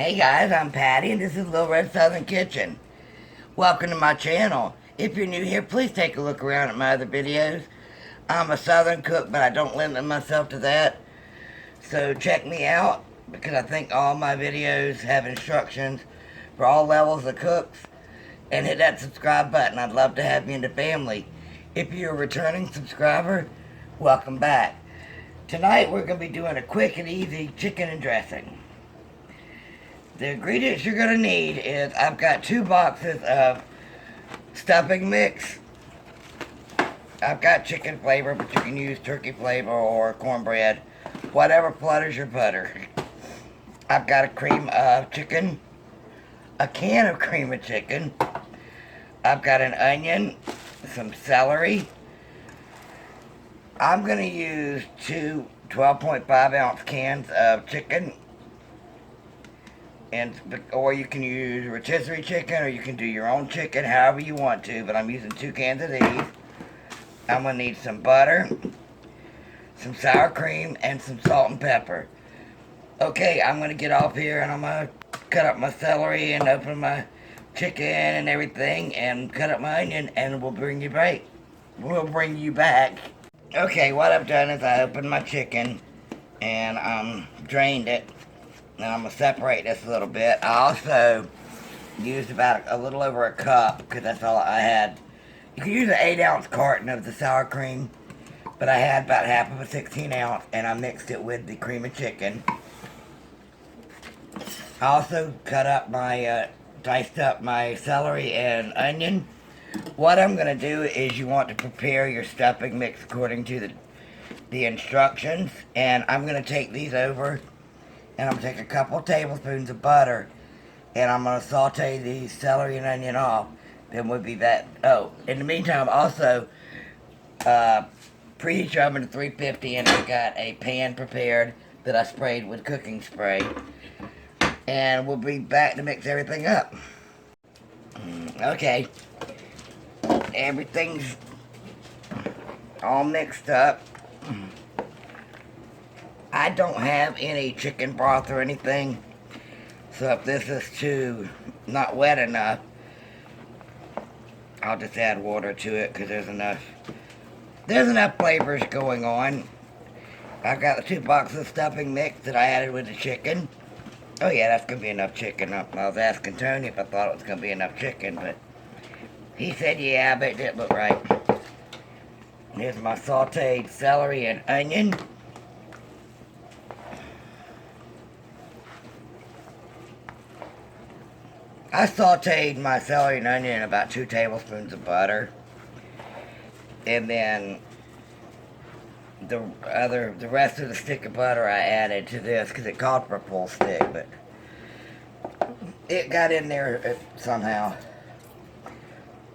Hey guys, I'm Patty and this is Little Red Southern Kitchen. Welcome to my channel. If you're new here, please take a look around at my other videos. I'm a Southern cook, but I don't limit myself to that. So check me out because I think all my videos have instructions for all levels of cooks. And hit that subscribe button. I'd love to have you in the family. If you're a returning subscriber, welcome back. Tonight we're going to be doing a quick and easy chicken and dressing. The ingredients you're going to need is I've got 2 boxes of stuffing mix. I've got chicken flavor, but you can use turkey flavor or cornbread, whatever flutters your butter. I've got a cream of chicken, a can of cream of chicken. I've got an onion, some celery. I'm going to use 2 12.5 ounce cans of chicken. Or you can use rotisserie chicken, or you can do your own chicken, however you want to, but I'm using 2 cans of these. I'm going to need some butter, some sour cream, and some salt and pepper. Okay, I'm going to get off here, and I'm going to cut up my celery and open my chicken and everything, and cut up my onion, and we'll bring you back. Okay, what I've done is I opened my chicken, and drained it. Now I'm going to separate this a little bit. I also used about a little over a cup because that's all I had. You can use an 8-ounce carton of the sour cream, but I had about half of a 16-ounce and I mixed it with the cream of chicken. I also diced up my celery and onion. What I'm going to do is you want to prepare your stuffing mix according to the instructions, and I'm going to take these over. And I'm going to take a couple tablespoons of butter, and I'm going to saute the celery and onion off. Then we'll be back. Oh, in the meantime, also, preheat your oven to 350, and I've got a pan prepared that I sprayed with cooking spray. And we'll be back to mix everything up. Okay. Everything's all mixed up. I don't have any chicken broth or anything, so if this is not wet enough, I'll just add water to it because there's enough flavors going on. I've got the 2 boxes of stuffing mix that I added with the chicken. Oh yeah, that's going to be enough chicken. I was asking Tony if I thought it was going to be enough chicken, but he said yeah, but it didn't look right. Here's my sauteed celery and onion. I sauteed my celery and onion in about 2 tablespoons of butter. And then the rest of the stick of butter I added to this because it called for a full stick, but it got in there somehow.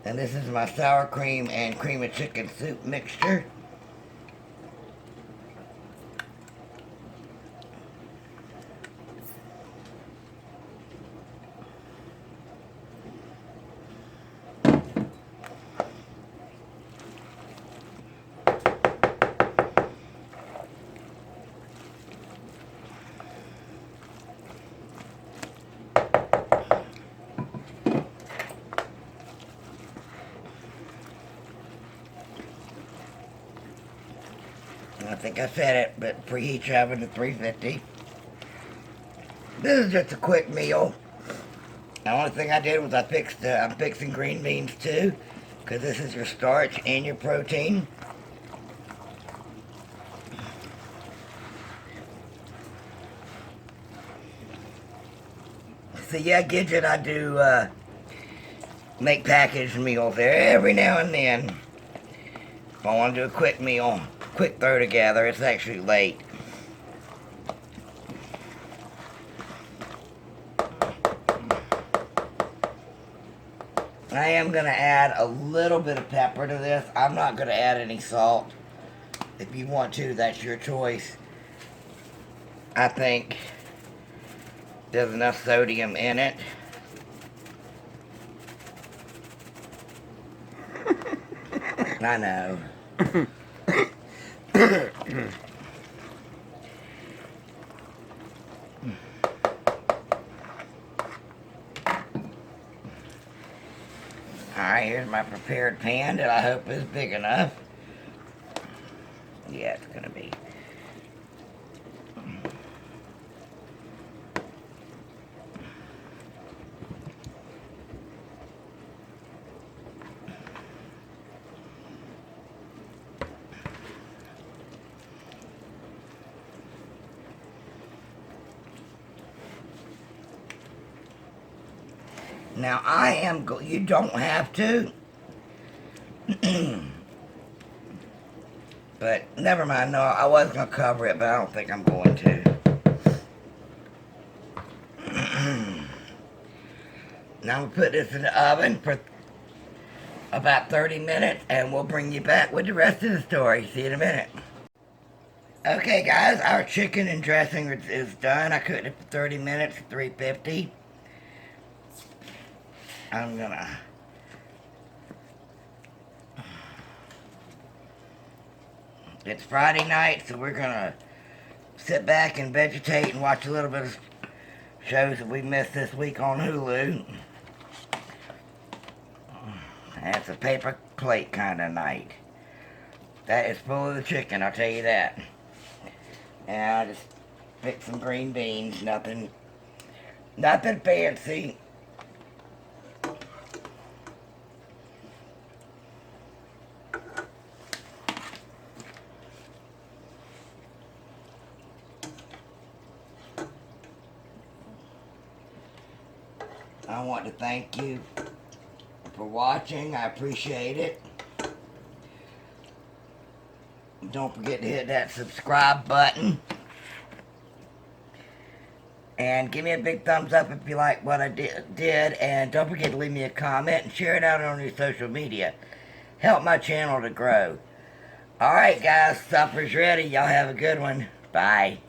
And this is my sour cream and cream of chicken soup mixture. I think I said it, but preheat your oven to 350. This is just a quick meal. The only thing I did was I'm fixing green beans too, because this is your starch and your protein. So yeah, Gidget, I do make packaged meals there every now and then. If I want to do a quick meal, quick throw together, it's actually late. I am going to add a little bit of pepper to this. I'm not going to add any salt. If you want to, that's your choice. I think there's enough sodium in it. I know. Alright, here's my prepared pan that I hope is big enough. Yeah, it's gonna be. Now you don't have to, but never mind. No, I was going to cover it, but I don't think I'm going to. Now I'm going to put this in the oven for about 30 minutes, and we'll bring you back with the rest of the story. See you in a minute. Okay, guys, our chicken and dressing is done. I cooked it for 30 minutes, 350. I'm gonna It's Friday night, so we're gonna sit back and vegetate and watch a little bit of shows that we missed this week on Hulu. And it's a paper plate kind of night. That is full of the chicken, I'll tell you that. And I just picked some green beans, nothing fancy. I want to thank you for watching. I appreciate it. Don't forget to hit that subscribe button. And give me a big thumbs up if you like what I did. And don't forget to leave me a comment and share it out on your social media. Help my channel to grow. Alright guys, supper's ready. Y'all have a good one. Bye.